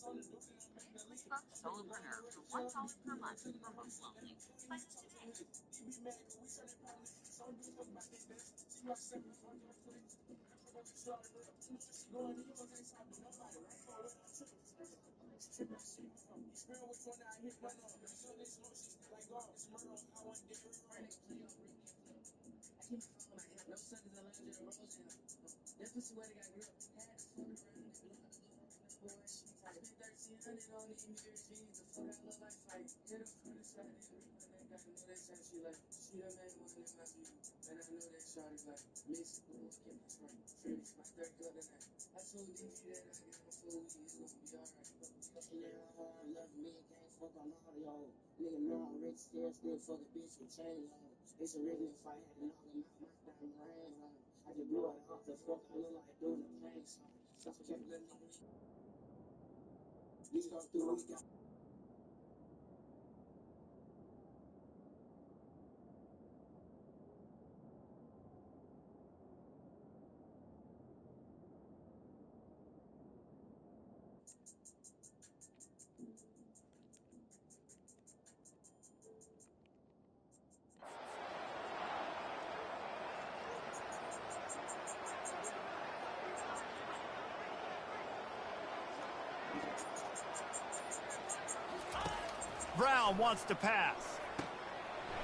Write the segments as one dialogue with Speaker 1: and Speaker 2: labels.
Speaker 1: Please book solopreneur for $1 per month for book lonely. Sign up today.
Speaker 2: Brown wants to pass.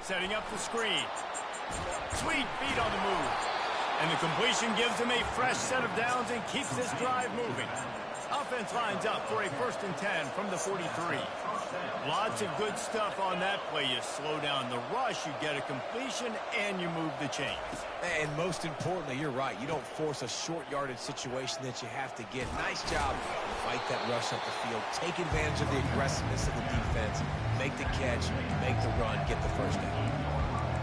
Speaker 2: Setting up the screen. Sweet feet on the move. And the completion gives him a fresh set of downs and keeps this drive moving. Offense lines up for a 1st and 10 from the 43. Lots of good stuff on that play. You slow down the rush, you get a completion, and you move the chains.
Speaker 3: And most importantly, you're right. You don't force a short yardage situation that you have to get. Nice job. Fight that rush up the field. Take advantage of the aggressiveness of the defense. Make the catch, make the run, get the first down.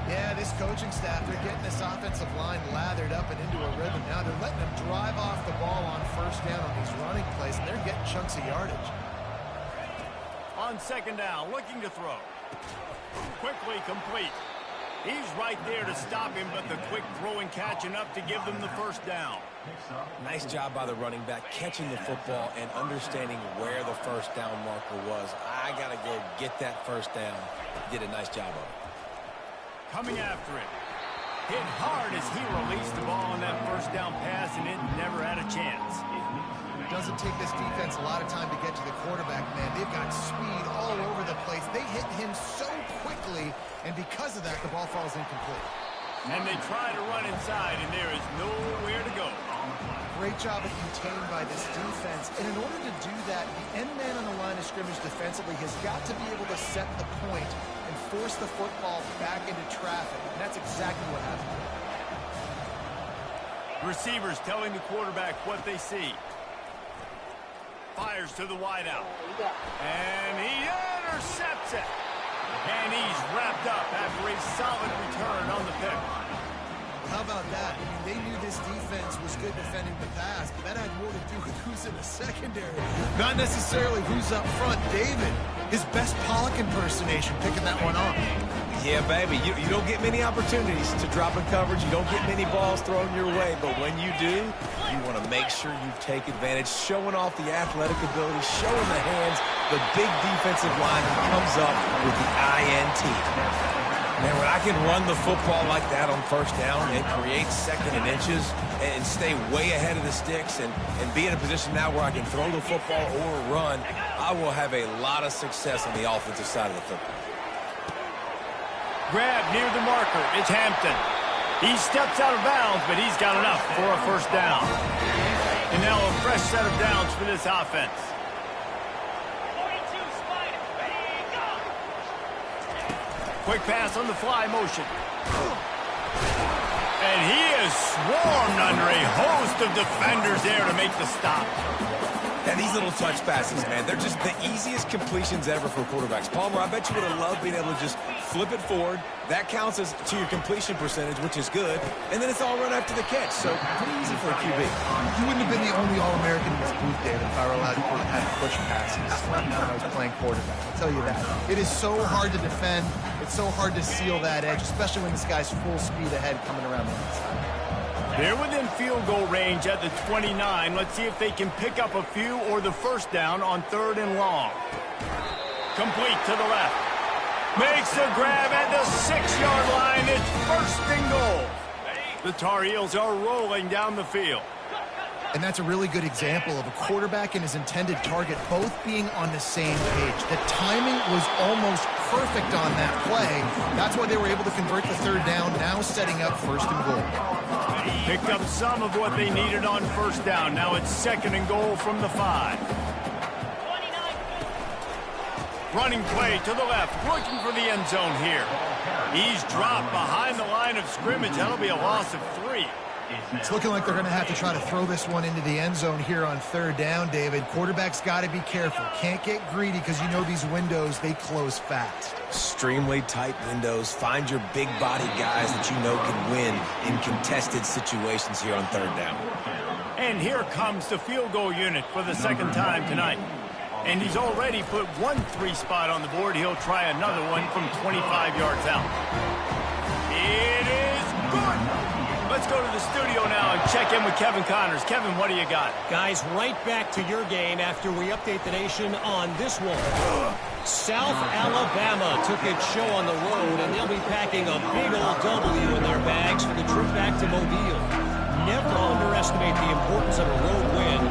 Speaker 4: Yeah, this coaching staff, they're getting this offensive line lathered up and into a rhythm. Now they're letting them drive off the ball on 1st down on these running plays, and they're getting chunks of yardage.
Speaker 2: On 2nd down, looking to throw. Quickly complete. He's right there to stop him, but the quick throw and catch enough to give them the 1st down.
Speaker 3: Nice job by the running back catching the football and understanding where the 1st down marker was. I got to go get that 1st down. Did a nice job of it.
Speaker 2: Coming after it. Hit hard as he released the ball on that 1st down pass, and it never had a chance.
Speaker 4: It doesn't take this defense a lot of time to get to the quarterback, man. They've got speed all over the place. They hit him so quickly, and because of that, the ball falls incomplete.
Speaker 2: And they try to run inside, and there is nowhere to go.
Speaker 4: Great job of contained by this defense. And in order to do that, the end man on the line of scrimmage defensively has got to be able to set the point and force the football back into traffic. And that's exactly what happened.
Speaker 2: Receivers telling the quarterback what they see. Fires to the wideout. And he intercepts it. And he's wrapped up after a solid return on the pick.
Speaker 4: How about that? I mean, they knew this defense was good defending the pass, but that had more to do with who's in the secondary, not necessarily who's up front. David, his best Pollock impersonation, picking that one off.
Speaker 3: Yeah, baby, you don't get many opportunities to drop in coverage. You don't get many balls thrown your way, but when you do, you want to make sure you take advantage, showing off the athletic ability, showing the hands, the big defensive line who comes up with the INT. Man, when I can run the football like that on 1st down and create 2nd and inches and stay way ahead of the sticks and be in a position now where I can throw the football or run, I will have a lot of success on the offensive side of the football.
Speaker 2: Grab near the marker. It's Hampton. He steps out of bounds, but he's got enough for a 1st down. And now a fresh set of downs for this offense. Quick pass on the fly motion. And he is swarmed under a host of defenders there to make the stop.
Speaker 3: And these little touch passes, man, they're just the easiest completions ever for quarterbacks. Palmer, I bet you would have loved being able to just flip it forward. That counts as to your completion percentage, which is good. And then it's all run after the catch. So pretty easy for a QB.
Speaker 4: You wouldn't have been the only All-American in this booth, David, if I were allowed to have push passes when I was playing quarterback. I'll tell you that. It is so hard to defend. It's so hard to seal that edge, especially when this guy's full speed ahead coming around the inside.
Speaker 2: They're within field goal range at the 29. Let's see if they can pick up a few or the first down on 3rd and long. Complete to the left. Makes the grab at the 6-yard line. It's 1st and goal. The Tar Heels are rolling down the field.
Speaker 4: And that's a really good example of a quarterback and his intended target both being on the same page. The timing was almost perfect on that play. That's why they were able to convert the 3rd down, now setting up 1st and goal.
Speaker 2: Picked up some of what they needed on 1st down. Now it's 2nd and goal from the 5. Running play to the left, looking for the end zone here. He's dropped behind the line of scrimmage. That'll be a loss of 3.
Speaker 4: It's looking like they're going to have to try to throw this one into the end zone here on 3rd down, David. Quarterback's got to be careful. Can't get greedy because you know these windows, they close fast.
Speaker 3: Extremely tight windows. Find your big body guys that you know can win in contested situations here on 3rd down.
Speaker 2: And here comes the field goal unit for the 2nd time tonight. And he's already put 1 3 spot on the board. He'll try another one from 25 yards out. It is good. Let's go to the studio now and check in with Kevin Connors. Kevin, what do you got?
Speaker 5: Guys, right back to your game after we update the nation on this one. South Alabama took its show on the road, and they'll be packing a big old W in their bags for the trip back to Mobile. Never underestimate the importance of a road win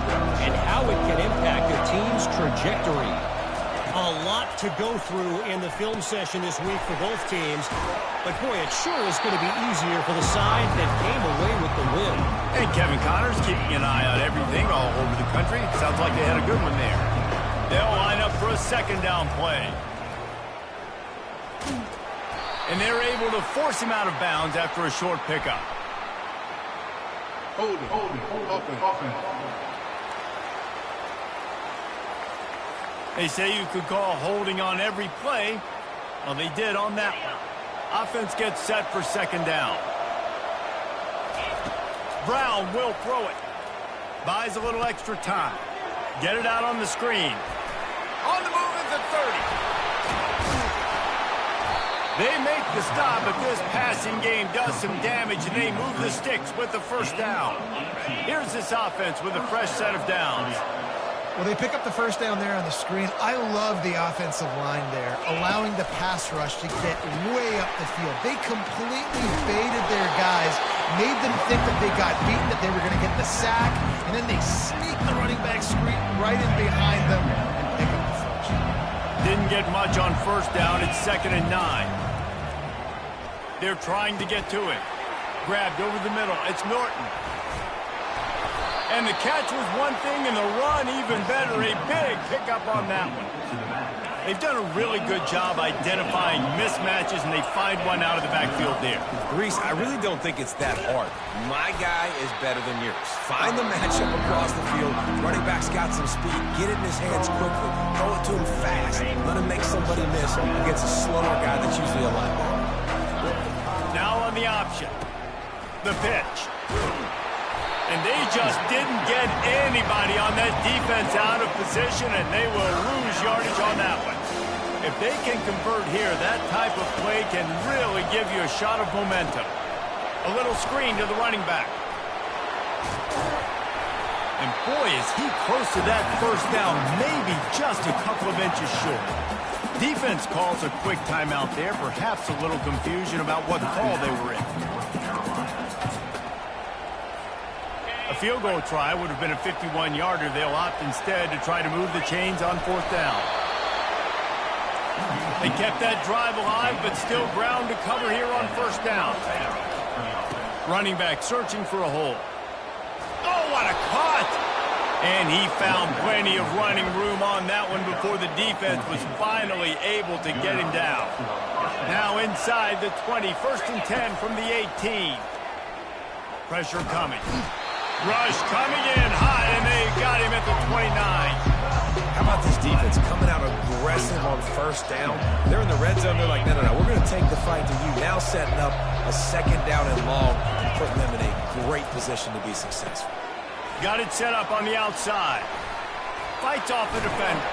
Speaker 5: and how it can impact a team's trajectory. A lot to go through in the film session this week for both teams. But, boy, it sure is going to be easier for the side that came away with the win.
Speaker 2: And Kevin Connors keeping an eye on everything all over the country. Sounds like they had a good one there. They'll line up for a 2nd down play. And they're able to force him out of bounds after a short pickup.
Speaker 6: Hold it, open.
Speaker 2: They say you could call holding on every play. Well, they did on that one. Offense gets set for 2nd down. Brown will throw it. Buys a little extra time. Get it out on the screen. On the move at the 30. They make the stop, but this passing game does some damage, and they move the sticks with the 1st down. Here's this offense with a fresh set of downs.
Speaker 4: Well, they pick up the 1st down there on the screen. I love the offensive line there, allowing the pass rush to get way up the field. They completely baited their guys, made them think that they got beaten, that they were going to get the sack, and then they sneak the running back screen right in behind them and pick up the first.
Speaker 2: Didn't get much on 1st down. It's 2nd and 9. They're trying to get to it. Grabbed over the middle. It's Norton. And the catch was one thing, and the run even better. A big pickup on that one. They've done a really good job identifying mismatches, and they find one out of the backfield there.
Speaker 3: Reese, I really don't think it's that hard. My guy is better than yours. Find the matchup across the field. Running back's got some speed. Get it in his hands quickly. Throw it to him fast. Let him make somebody miss against a slower guy that's usually a lot better.
Speaker 2: Now on the option. The pitch. And they just didn't get anybody on that defense out of position, and they will lose yardage on that one. If they can convert here, that type of play can really give you a shot of momentum. A little screen to the running back. And boy, is he close to that 1st down, maybe just a couple of inches short. Defense calls a quick timeout there, perhaps a little confusion about what call they were in. A field goal try would have been a 51-yarder. They'll opt instead to try to move the chains on 4th down. They kept that drive alive, but still ground to cover here on 1st down. Running back searching for a hole. Oh, what a cut! And he found plenty of running room on that one before the defense was finally able to get him down. Now inside the 20, 1st and 10 from the 18. Pressure coming. Rush coming in hot, and they got him at the 29.
Speaker 3: How about this defense coming out aggressive on 1st down? They're in the red zone. They're like, no, we're going to take the fight to you. Now setting up a 2nd down and long and putting them in a great position to be successful.
Speaker 2: Got it set up on the outside. Fights off the defender.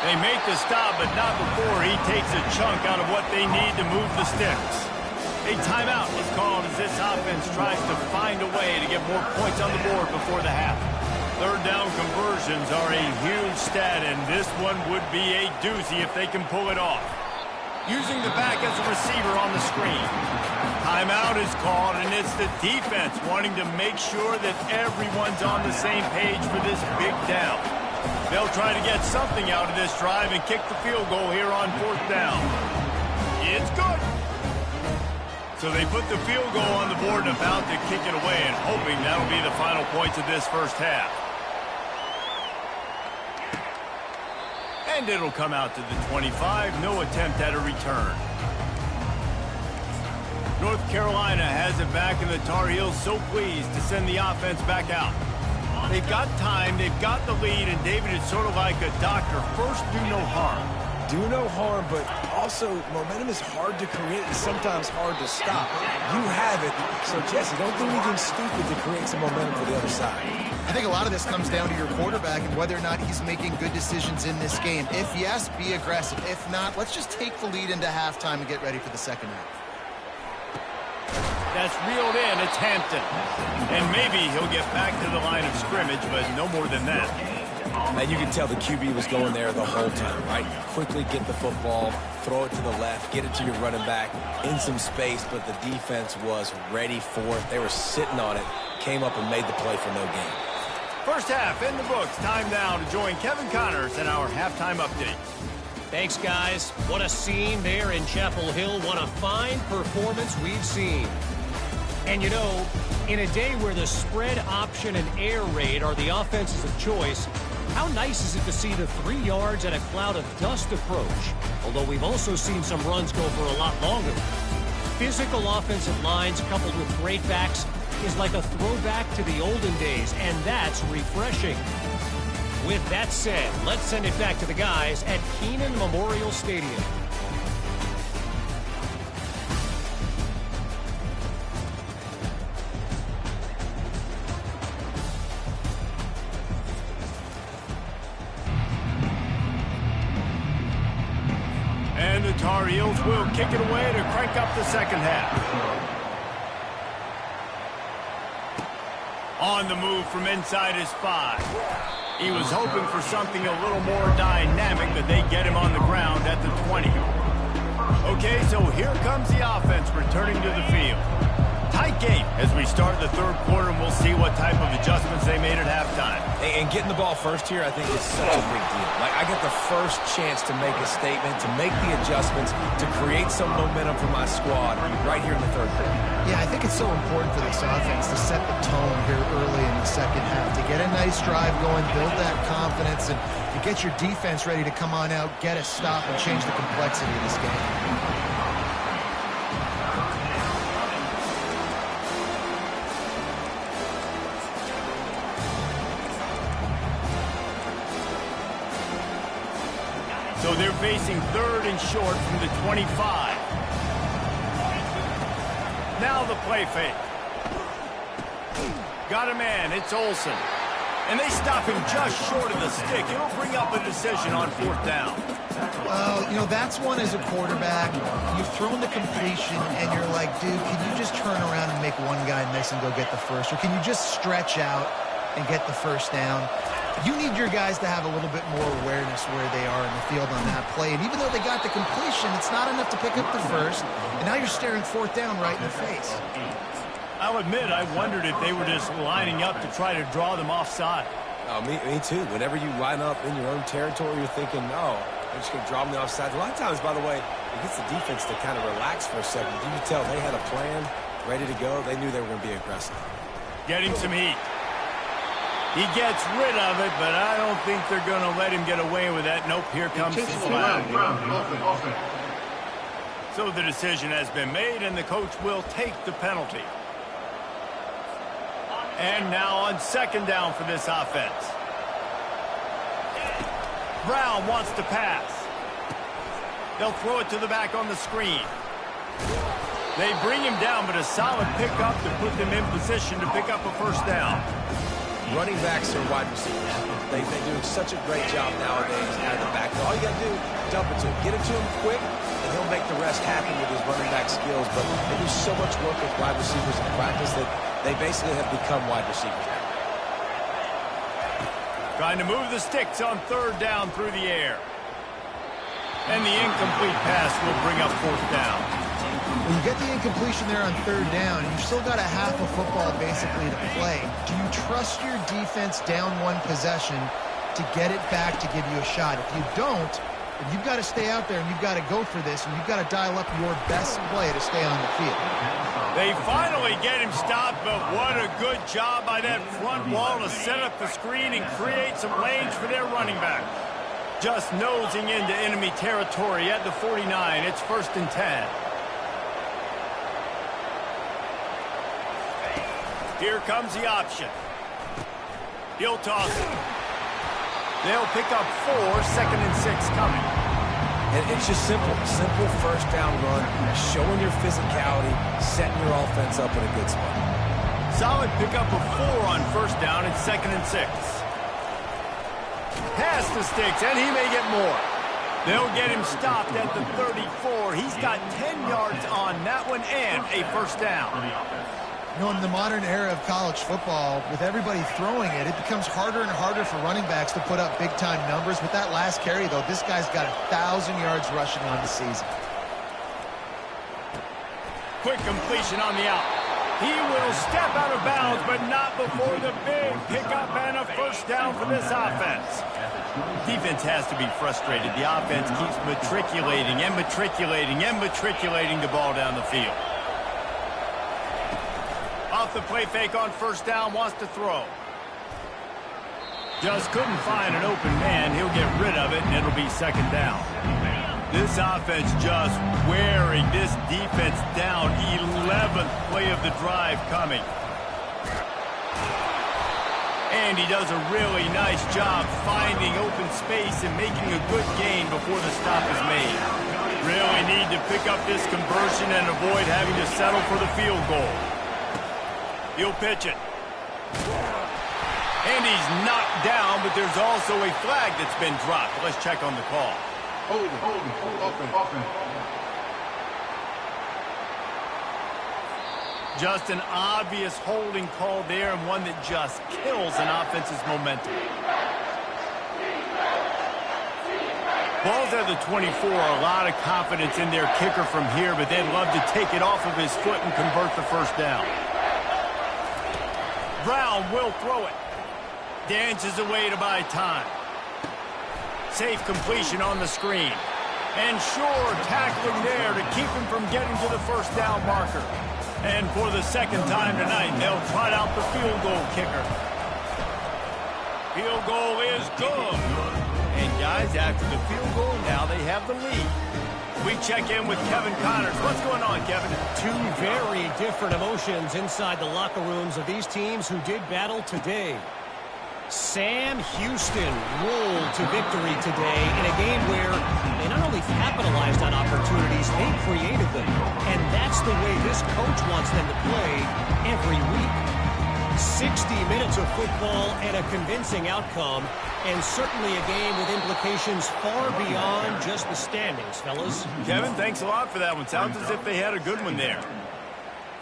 Speaker 2: They make the stop, but not before he takes a chunk out of what they need to move the sticks. A timeout is called as this offense tries to find a way to get more points on the board before the half. Third down conversions are a huge stat, and this one would be a doozy if they can pull it off. Using the back as a receiver on the screen. Timeout is called, and it's the defense wanting to make sure that everyone's on the same page for this big down. They'll try to get something out of this drive and kick the field goal here on fourth down. It's good. So they put the field goal on the board and about to kick it away, and hoping that'll be the final points of this first half. And it'll come out to the 25. No attempt at a return. North Carolina has it back, and the Tar Heels so pleased to send the offense back out. They've got time, they've got the lead, and David is sort of like a doctor. First, do no harm.
Speaker 3: Do no harm, but also momentum is hard to create and sometimes hard to stop. You have it, so Jesse, don't do anything stupid to create some momentum for the other side.
Speaker 4: I think a lot of this comes down to your quarterback and whether or not he's making good decisions in this game. If yes, be aggressive. If not, let's just take the lead into halftime and get ready for the second half.
Speaker 2: That's reeled in. It's Hampton. And maybe he'll get back to the line of scrimmage, but no more than that.
Speaker 3: And you can tell the QB was going there the whole time, right? Quickly get the football, throw it to the left, get it to your running back in some space, but the defense was ready for it. They were sitting on it, came up and made the play for no gain.
Speaker 2: First half in the books. Time now to join Kevin Connors in our halftime update.
Speaker 5: Thanks, guys. What a scene there in Chapel Hill. What a fine performance we've seen. And, you know, in a day where the spread option and air raid are the offenses of choice, how nice is it to see the 3 yards and a cloud of dust approach? Although we've also seen some runs go for a lot longer. Physical offensive lines coupled with great backs is like a throwback to the olden days, and that's refreshing. With that said, let's send it back to the guys at Kenan Memorial Stadium.
Speaker 2: And the Tar Heels will kick it away to crank up the second half. On the move from inside his 5. He was hoping for something a little more dynamic, but they get him on the ground at the 20. Okay, so here comes the offense returning to the field. Tight game as we start the third quarter, and we'll see what type of adjustments they made at halftime.
Speaker 3: And getting the ball first here, I think, is such a big deal. Like, I get the first chance to make a statement, to make the adjustments, to create some momentum for my squad right here in the third quarter.
Speaker 4: Yeah, I think it's so important for this offense to set the tone here early in the second half, to get a nice drive going, build that confidence, and to get your defense ready to come on out, get a stop, and change the complexity of this game.
Speaker 2: So they're facing third and short from the 25. Now the play fake. Got a man. It's Olsen. And they stop him just short of the stick. It'll bring up a decision on fourth down.
Speaker 4: Well, you know, that's one as a quarterback. You've thrown the completion, and you're like, dude, can you just turn around and make one guy miss and go get the first? Or can you just stretch out and get the first down? You need your guys to have a little bit more awareness where they are in the field on that play. And even though they got the completion, it's not enough to pick up the first. And now you're staring fourth down right in the face.
Speaker 2: I'll admit, I wondered if they were just lining up to try to draw them offside.
Speaker 3: Oh, me too. Whenever you line up in your own territory, you're thinking, no, they're just going to draw them the offside. A lot of times, by the way, it gets the defense to kind of relax for a second. You can tell they had a plan, ready to go. They knew they were going to be aggressive.
Speaker 2: Getting some heat. He gets rid of it, but I don't think they're going to let him get away with that. Nope, here comes the flag. So the decision has been made, and the coach will take the penalty. And now on second down for this offense. Brown wants to pass. They'll throw it to the back on the screen. They bring him down, but a solid pickup to put them in position to pick up a first down.
Speaker 3: running backs are wide receivers. They do such a great job nowadays out of the back. All you got to do, dump it to him. Get it to him quick, and he'll make the rest happen with his running back skills. But they do so much work with wide receivers in practice that they basically have become wide receivers now.
Speaker 2: Trying to move the sticks on third down through the air. And the incomplete pass will bring up fourth down.
Speaker 4: When you get the incompletion there on third down, you've still got a half a football basically to play. Do you trust your defense down one possession to get it back to give you a shot? If you don't, then you've got to stay out there and you've got to go for this, and you've got to dial up your best play to stay on the field.
Speaker 2: They finally get him stopped, but what a good job by that front wall to set up the screen and create some lanes for their running back. Just nosing into enemy territory at the 49. It's 1st and 10. Here comes the option. He'll toss it. They'll pick up 4, 2nd and 6 coming.
Speaker 3: And it's just simple first down run, showing your physicality, setting your offense up in a good spot.
Speaker 2: Solid pickup of 4 on first down and 2nd and 6. Pass the sticks, and he may get more. They'll get him stopped at the 34. He's got 10 yards on that one and a first down.
Speaker 4: You know, in the modern era of college football, with everybody throwing it, it becomes harder and harder for running backs to put up big-time numbers. With that last carry, though, this guy's got 1,000 yards rushing on the season.
Speaker 2: Quick completion on the out. He will step out of bounds, but not before the big pickup and a first down for this offense. Defense has to be frustrated. The offense keeps matriculating and matriculating and matriculating the ball down the field. Off the play fake on first down, wants to throw. Just couldn't find an open man. He'll get rid of it, and it'll be 2nd down. This offense just wearing this defense down. 11th play of the drive coming. And he does a really nice job finding open space and making a good gain before the stop is made. Really need to pick up this conversion and avoid having to settle for the field goal. He'll pitch it. And he's knocked down, but there's also a flag that's been dropped. Let's check on the call.
Speaker 6: Hold, open.
Speaker 2: Just an obvious holding call there, and one that just kills an offense's momentum. Ball's at the 24. A lot of confidence in their kicker from here, but they'd love to take it off of his foot and convert the first down. Brown will throw it. Dances away to buy time. Safe completion on the screen. And sure, tackling there to keep him from getting to the first down marker. And for the 2nd time tonight, they'll trot out the field goal kicker. Field goal is good. And guys, after the field goal, now they have the lead. We check in with Kevin Connors. What's going on, Kevin?
Speaker 5: 2 very different emotions inside the locker rooms of these teams who did battle today. Sam Houston rolled to victory today in a game where they not only capitalized on opportunities, they created them. And that's the way this coach wants them to play every week. 60 minutes of football and a convincing outcome, and certainly a game with implications far beyond just the standings, fellas.
Speaker 2: Kevin, thanks a lot for that one. Sounds as if they had a good one there.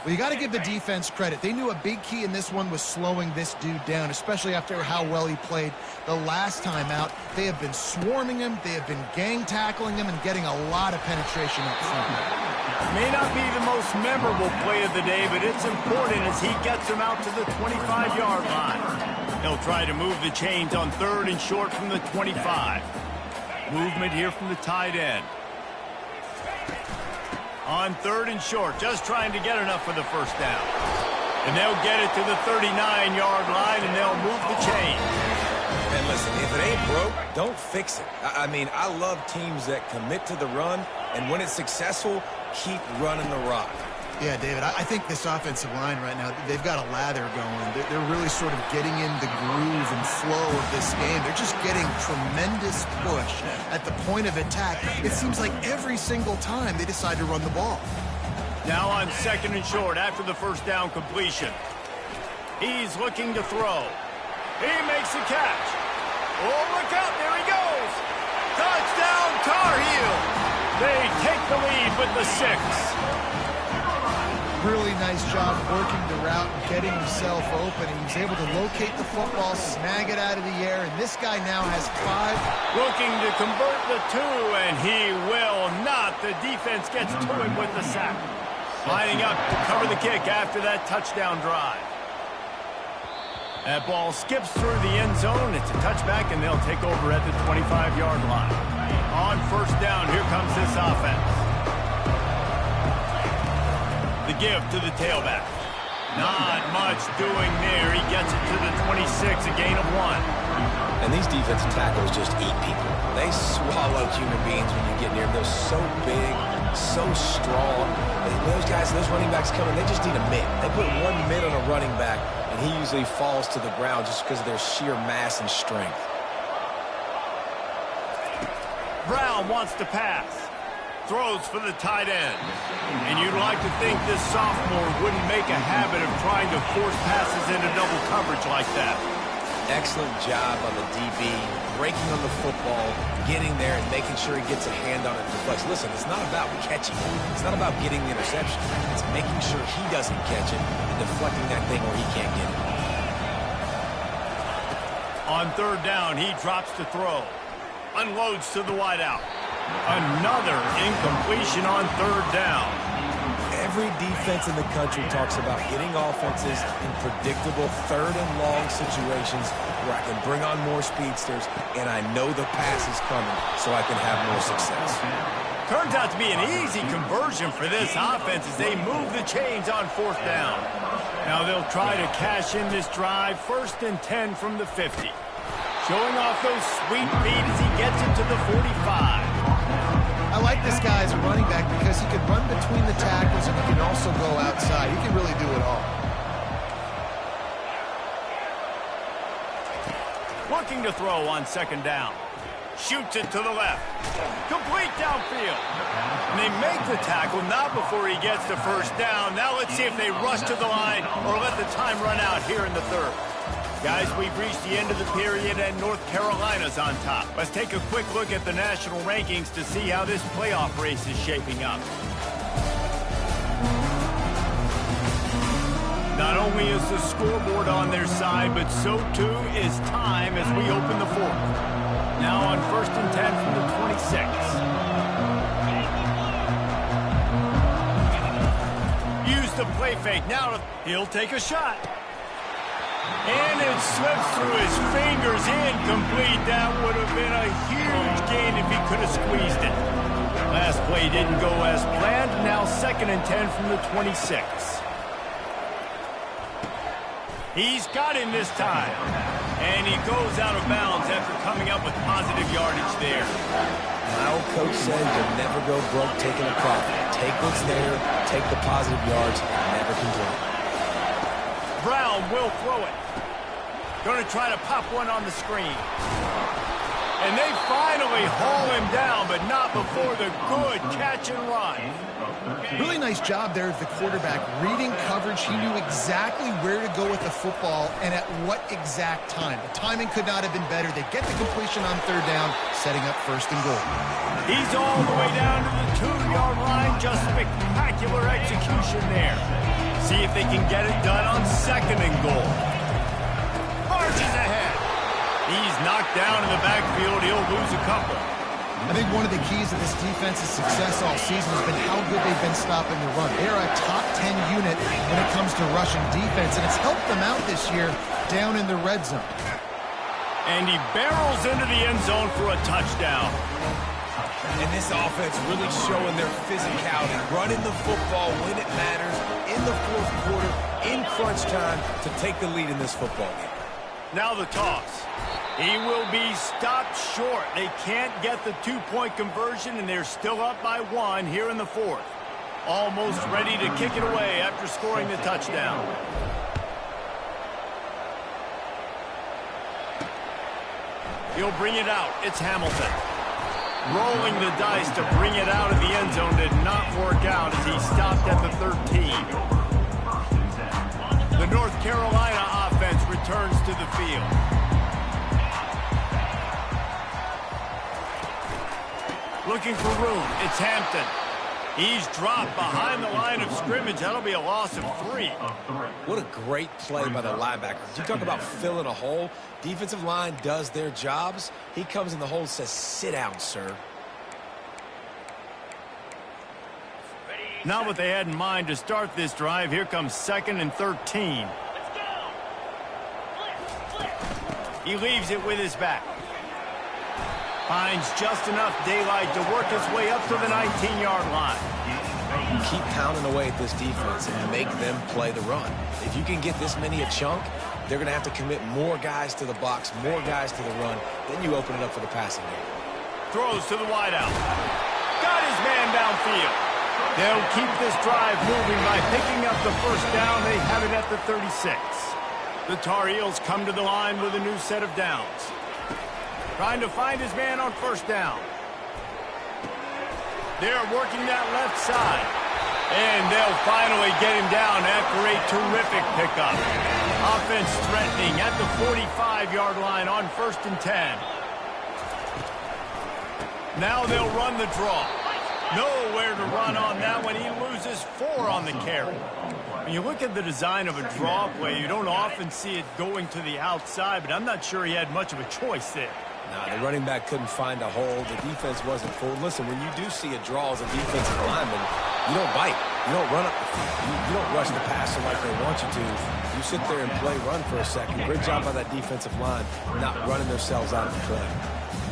Speaker 4: Well, you got to give the defense credit. They knew a big key in this one was slowing this dude down, especially after how well he played the last time out. They have been swarming him. They have been gang tackling him and getting a lot of penetration up front.
Speaker 2: May not be the most memorable play of the day, but it's important as he gets him out to the 25-yard line. He'll try to move the chains on 3rd and short from the 25. Movement here from the tight end. On 3rd and short, just trying to get enough for the first down. And they'll get it to the 39-yard line, and they'll move the chain.
Speaker 3: And listen, if it ain't broke, don't fix it. I mean, I love teams that commit to the run, and when it's successful, keep running the rock.
Speaker 4: Yeah, David, I think this offensive line right now, they've got a lather going. They're really sort of getting in the groove and flow of this game. They're just getting tremendous push at the point of attack. It seems like every single time they decide to run the ball.
Speaker 2: Now on 2nd and short after the first down completion. He's looking to throw. He makes the catch. Oh, look out, there he goes. Touchdown, Tar Heel. They take the lead with the 6.
Speaker 4: Really nice job working the route and getting himself open. He was able to locate the football, snag it out of the air, and this guy now has 5.
Speaker 2: Looking to convert the 2, and he will not. The defense gets to him with the sack. Lining up to cover the kick after that touchdown drive. That ball skips through the end zone. It's a touchback, and they'll take over at the 25-yard line. On first down, here comes this offense. The give to the tailback. Not much doing there. He gets it to the 26, a gain of 1.
Speaker 3: And these defensive tackles just eat people. They swallow human beings when you get near them. They're so big, so strong. Those guys, those running backs coming, they just need a mitt. They put 1 mitt on a running back, and he usually falls to the ground just because of their sheer mass and strength.
Speaker 2: Brown wants to pass. Throws for the tight end. And you'd like to think this sophomore wouldn't make a habit of trying to force passes into double coverage like that.
Speaker 3: Excellent job on the DB, breaking on the football, getting there and making sure he gets a hand on it and deflects. Listen, it's not about catching it. It's not about getting the interception. It's making sure he doesn't catch it and deflecting that thing where he can't get it.
Speaker 2: On third down, he drops to throw. Unloads to the wideout. Another incompletion on third down.
Speaker 3: Every defense in the country talks about getting offenses in predictable third and long situations where I can bring on more speedsters and I know the pass is coming so I can have more success.
Speaker 2: Turns out to be an easy conversion for this offense as they move the chains on fourth down. Now they'll try to cash in this drive, 1st and 10 from the 50. Showing off those sweet feet as he gets it to the 45.
Speaker 4: I like this guy as a running back because he can run between the tackles and he can also go outside. He can really do it all.
Speaker 2: Looking to throw on second down. Shoots it to the left. Complete downfield. And they make the tackle not before he gets the first down. Now let's see if they rush to the line or let the time run out here in the third. Guys, we've reached the end of the period and North Carolina's on top. Let's take a quick look at the national rankings to see how this playoff race is shaping up. Not only is the scoreboard on their side, but so too is time as we open the fourth. Now on 1st and 10 from the 26. Use the play fake. Now he'll take a shot. And it slips through his fingers, incomplete. That would have been a huge gain if he could have squeezed it. Last play didn't go as planned. Now 2nd and 10 from the 26. He's got him this time. And he goes out of bounds after coming up with positive yardage there.
Speaker 3: My old coach said you'll never go broke taking a profit. Take what's there, take the positive yards, and never complain.
Speaker 2: Brown will throw it. Going to try to pop one on the screen. And they finally haul him down, but not before the good catch and run.
Speaker 4: Really nice job there of the quarterback. Reading coverage, he knew exactly where to go with the football and at what exact time. The timing could not have been better. They get the completion on third down, setting up 1st and goal.
Speaker 2: He's all the way down to the 2-yard line. Just spectacular execution there. See if they can get it done on 2nd and goal. Marches ahead. He's knocked down in the backfield. He'll lose a couple.
Speaker 4: I think one of the keys to this defense's success all season has been how good they've been stopping the run. They are a top 10 unit when it comes to rushing defense, and it's helped them out this year down in the red zone.
Speaker 2: And he barrels into the end zone for a touchdown.
Speaker 3: And this offense really showing their physicality, running the football when it matters, in the 4th quarter, in crunch time, to take the lead in this football game.
Speaker 2: Now the toss. He will be stopped short. They can't get the 2-point conversion, and they're still up by 1 here in the 4th. Almost ready to kick it away after scoring the touchdown. He'll bring it out. It's Hamilton. Rolling the dice to bring it out of the end zone did not work out as he stopped at the 13. The North Carolina offense returns to the field. Looking for room. It's Hampton. He's dropped behind the line of scrimmage. That'll be a loss of 3.
Speaker 3: What a great play by the linebacker. You talk about filling a hole. Defensive line does their jobs. He comes in the hole and says, sit down, sir.
Speaker 2: Not what they had in mind to start this drive. Here comes 2nd and 13. He leaves it with his back. Finds just enough daylight to work his way up to the 19-yard line.
Speaker 3: Keep pounding away at this defense and make them play the run. If you can get this many a chunk, they're going to have to commit more guys to the box, more guys to the run. Then you open it up for the passing game.
Speaker 2: Throws to the wideout. Got his man downfield. They'll keep this drive moving by picking up the first down. They have it at the 36. The Tar Heels come to the line with a new set of downs. Trying to find his man on first down. They're working that left side. And they'll finally get him down after a terrific pickup. Offense threatening at the 45-yard line on 1st and 10. Now they'll run the draw. Nowhere to run on that one. He loses 4 on the carry. When you look at the design of a draw play, you don't often see it going to the outside, but I'm not sure he had much of a choice there.
Speaker 3: Nah, the running back couldn't find a hole. The defense wasn't full. Listen, when you do see a draw as a defensive lineman, you don't bite. You don't run up the field. You don't rush the passer like they want you to. You sit there and play run for a second. Great job by that defensive line not running themselves out of the play.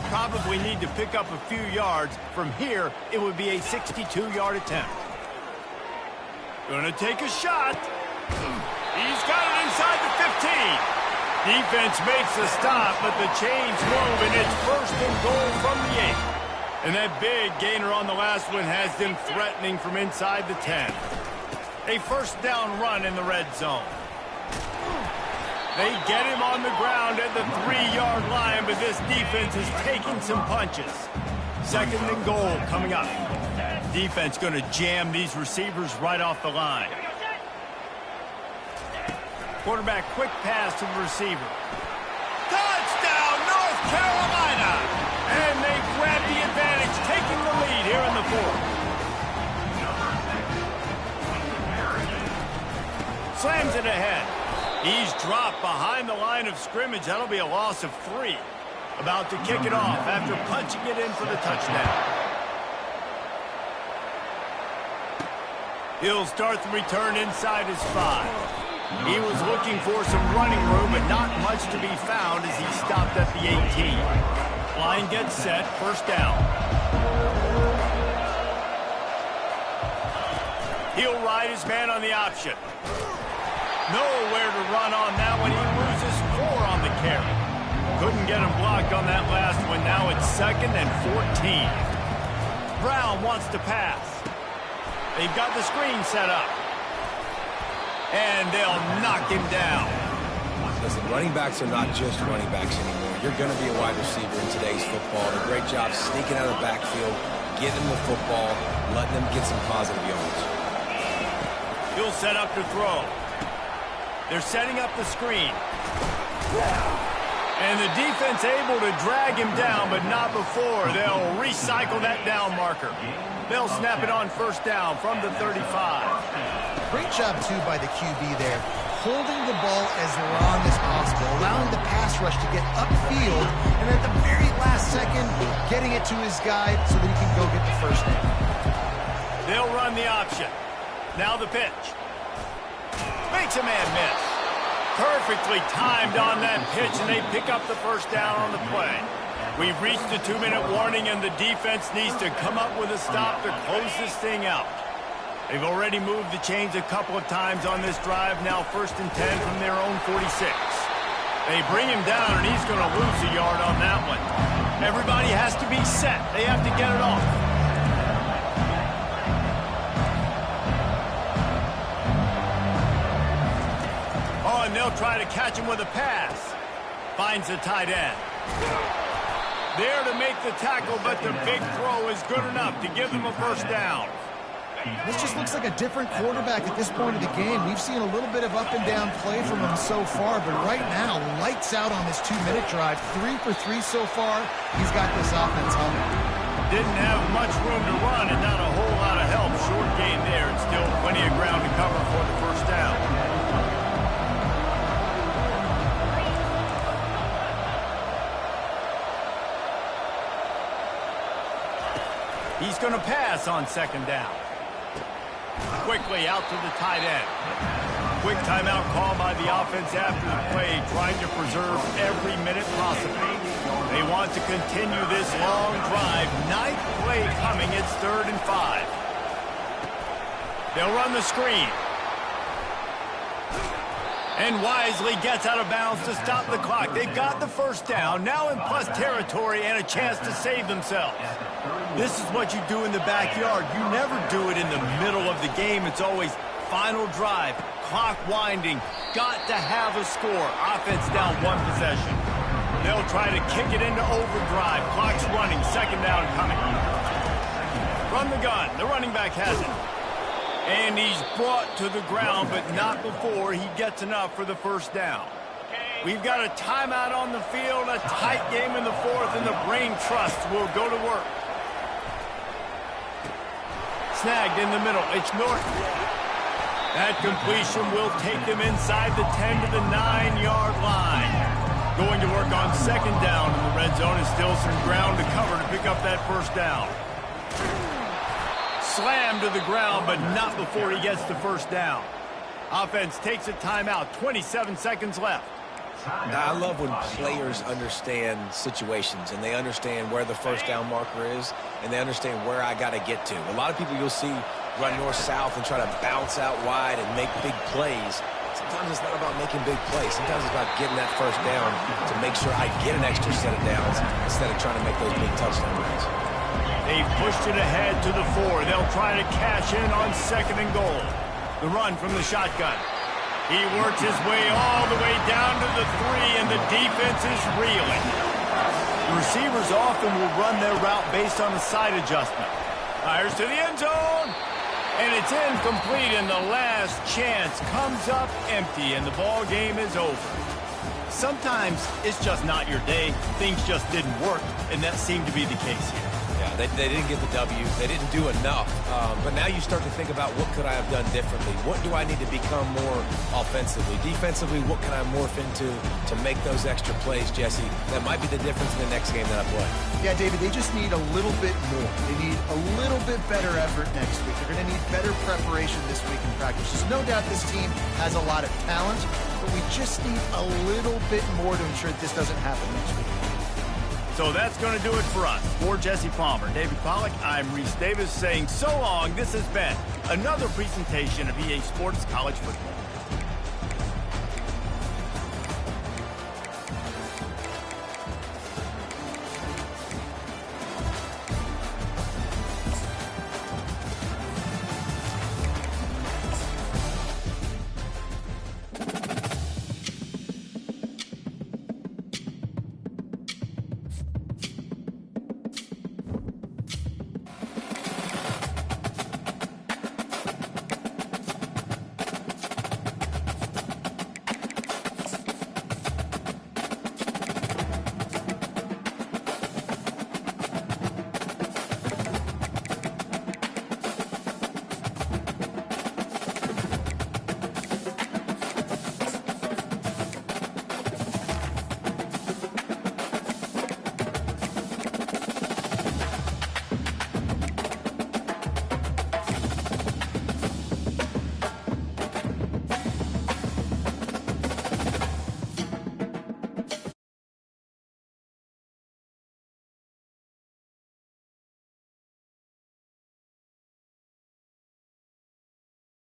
Speaker 2: Probably need to pick up a few yards. From here, it would be a 62-yard attempt. Gonna take a shot. He's got it inside the 15. Defense makes the stop, but the chains move, and it's 1st and goal from the 8. And that big gainer on the last one has them threatening from inside the 10. A first down run in the red zone. They get him on the ground at the 3-yard line, but this defense is taking some punches. 2nd and goal coming up. Defense going to jam these receivers right off the line. Quarterback quick pass to the receiver. Touchdown, North Carolina! And they grab the advantage, taking the lead here in the 4th. Slams it ahead. He's dropped behind the line of scrimmage. That'll be a loss of 3. About to kick it off after punching it in for the touchdown. He'll start the return inside his 5. He was looking for some running room, but not much to be found as he stopped at the 18. Line gets set, first down. He'll ride his man on the option. Nowhere to run on that one. He loses 4 on the carry. Couldn't get him blocked on that last one. Now it's 2nd and 14. Brown wants to pass. They've got the screen set up. And they'll knock him down.
Speaker 3: Listen, running backs are not just running backs anymore. You're going to be a wide receiver in today's football. A great job sneaking out of the backfield, getting them the football, letting them get some positive yards.
Speaker 2: He'll set up to throw. They're setting up the screen. And the defense able to drag him down, but not before. They'll recycle that down marker. They'll snap it on first down from the 35.
Speaker 4: Great job, too, by the QB there. Holding the ball as long as possible, allowing the pass rush to get upfield, and at the very last second, getting it to his guy so that he can go get the first down.
Speaker 2: They'll run the option. Now the pitch. Makes a man miss. Perfectly timed on that pitch, and they pick up the first down on the play. We've reached the 2-minute warning, and the defense needs to come up with a stop to close this thing out. They've already moved the chains a couple of times on this drive, now 1st and 10 from their own 46. They bring him down, and he's going to lose a yard on that one. Everybody has to be set. They have to get it off. Oh, and they'll try to catch him with a pass. Finds the tight end. There to make the tackle, but the big throw is good enough to give them a first down.
Speaker 4: This just looks like a different quarterback at this point of the game. We've seen a little bit of up and down play from him so far, but right now, lights out on this 2-minute drive. 3 for 3 so far. He's got this offense humming.
Speaker 2: Didn't have much room to run and not a whole lot of help. Short gain there and still plenty of ground to cover for the first down. He's going to pass on second down. Quickly out to the tight end. Quick timeout call by the offense after the play, trying to preserve every minute possible. They want to continue this long drive. 9th play coming. It's 3rd and 5. They'll run the screen. And wisely gets out of bounds to stop the clock. They've got the first down, now in plus territory and a chance to save themselves. This is what you do in the backyard. You never do it in the middle of the game. It's always final drive, clock winding, got to have a score. Offense down 1 possession. They'll try to kick it into overdrive. Clock's running, second down coming. From the gun, the running back has it. And he's brought to the ground, but not before he gets enough for the first down. We've got a timeout on the field, a tight game in the 4th, and the brain trust will go to work. Snagged in the middle. It's Norton. That completion will take them inside the 10 to the 9-yard line. Going to work on second down in the red zone, and still some ground to cover to pick up that first down. Slammed to the ground, but not before he gets the first down. Offense takes a timeout. 27 seconds left.
Speaker 3: Now, I love when players understand situations and they understand where the first down marker is and they understand where I got to get to. A lot of people you'll see run north-south and try to bounce out wide and make big plays. Sometimes it's not about making big plays. Sometimes it's about getting that first down to make sure I get an extra set of downs instead of trying to make those big touchdown runs.
Speaker 2: They've pushed it ahead to the 4. They'll try to cash in on second and goal. The run from the shotgun. He works his way all the way down to the 3, and the defense is reeling. The receivers often will run their route based on the side adjustment. Fires to the end zone, and it's incomplete, and the last chance comes up empty, and the ball game is over. Sometimes it's just not your day. Things just didn't work, and that seemed to be the case here.
Speaker 3: Yeah, they didn't get the W. They didn't do enough. But now you start to think about what could I have done differently? What do I need to become more offensively? Defensively, what can I morph into to make those extra plays, Jesse? That might be the difference in the next game that I play.
Speaker 4: Yeah, David, they just need a little bit more. They need a little bit better effort next week. They're going to need better preparation this week in practice. There's no doubt this team has a lot of talent, but we just need a little bit more to ensure that this doesn't happen next week.
Speaker 2: So that's going to do it for us. For Jesse Palmer, David Pollack, I'm Reese Davis saying so long. This has been another presentation of EA Sports College Football.